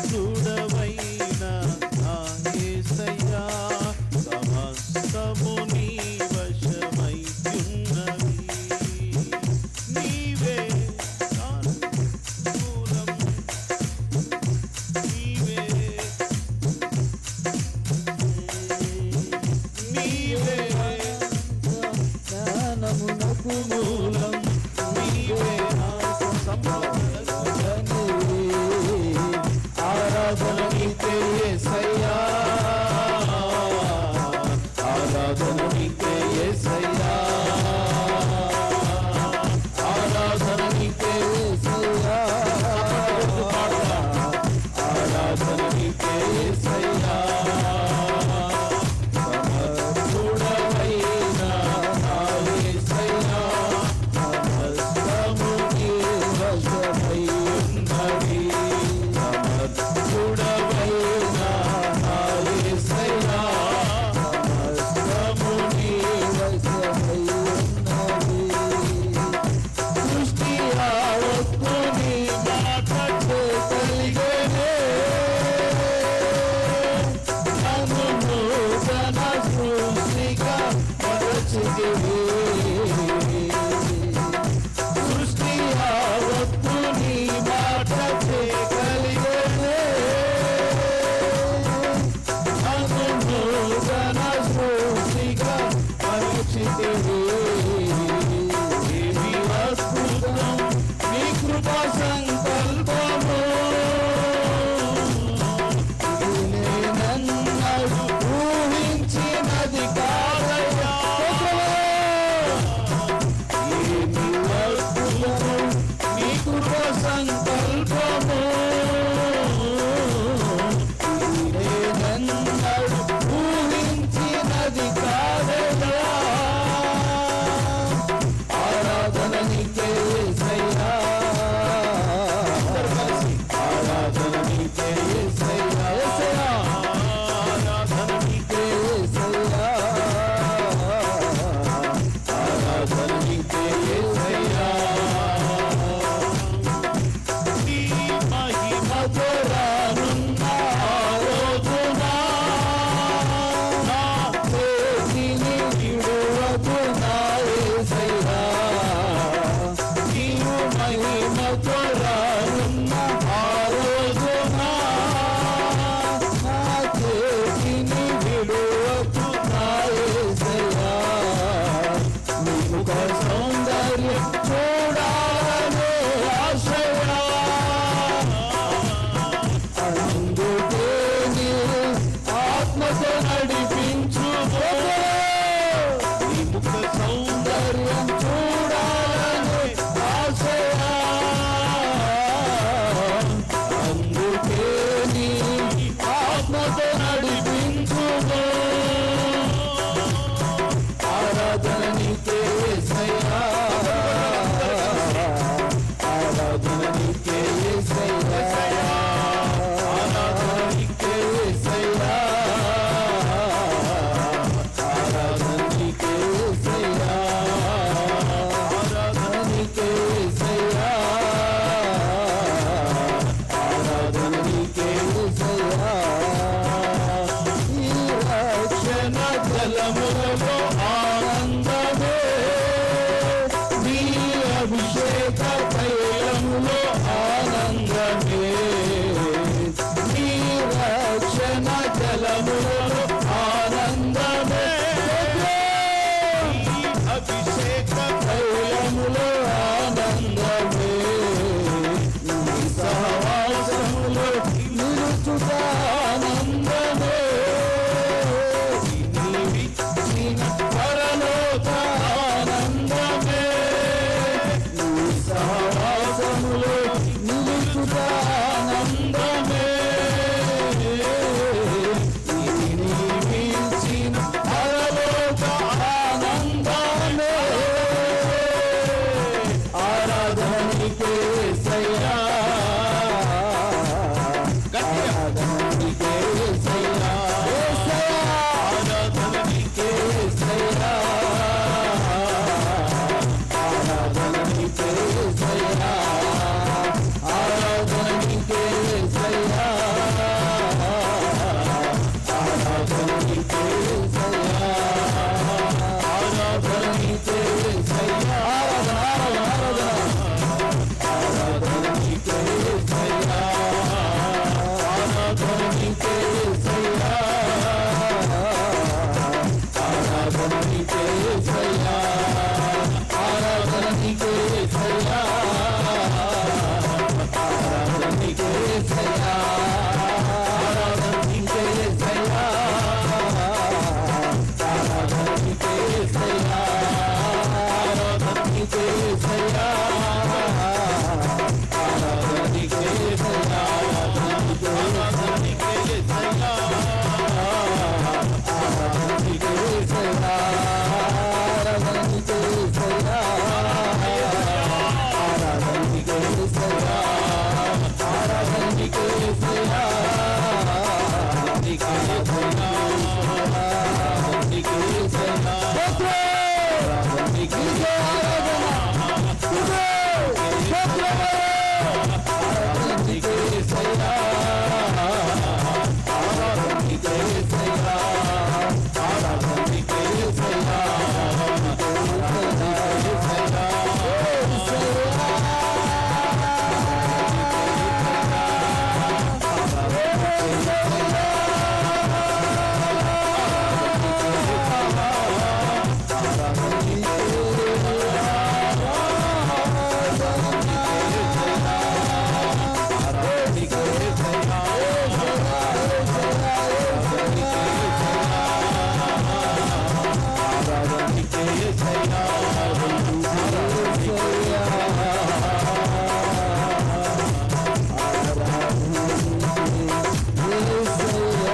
సమర్థుడవైన నా యేసయ్యా, సమస్తము నీ వశమైయున్నవి. నీవే మూలం, నీవే జ్ఞానమునకు మూలం, నీవే ఆరాధన నీకే యేసయ్యా, ఆరాధన నీకే యేసయ్యా, ఆరాధన నీకే యేసయ్యా, ఆరాధన నీకే యేసయ్యా. సమర్థుడవైన నా యేసయ్యా, సమస్తము నీ వశమైయున్నవి. సమర్థుడవైన నా యేసయ్యా, సమస్తము నీ వశమైయున్నవి. సృష్టి యావత్తు నీ మాటతో కలిగెనే, నన్ను నూతన సృష్టిగా మరచితివి. సృష్టి యావత్తు నీ మాటతో కలిగెనే, నన్ను నూతన సృష్టిగా మరచితివి. ఏమి అద్భుతం నీ కృపా సంకల్పము, నేనన్నడు ఊహించినది కాదయ్యా. ఏమి అద్భుతం నీ కృపా సంకల్పము, నేనన్నడు ఊహించినది కాదయ్యా. ఆరాధన నీకే యేసయ్యా, ఆరాధన నీకే యేసయ్యా, ఆరాధన నీకే యేసయ్యా, ఆరాధన నీకే యేసయ్యా. నీ మహిమతో రానున్న రోజున నా చేతిని విడువకు నా యేసయ్యా. నీవు మహిమతో రానున్న రోజున నా చేతిని విడువకు నా యేసయ్యా. నీ ముఖ సౌందర్యం చూడాలనే ఆశయా, అందుకే నీ ఆత్మతో నడిపించు. నీ ముఖ సౌందర్యం చూడాలనే ఆశయా, అందుకే నీ ఆత్మతో నడిపించు. ఆరాధన నీకే యేసయ్యా, ఆరాధన నీకే యేసయ్యా, ఆరాధన నీకే యేసయ్యా, ఆరాధన నీకే యేసయ్యా, ఆరాధన నీకే యేసయ్యా, ఆరాధన నీకే యేసయ్యా. ఈ రక్షణ జలములలో ఆనందమే, నీ అభిషేక తైలములో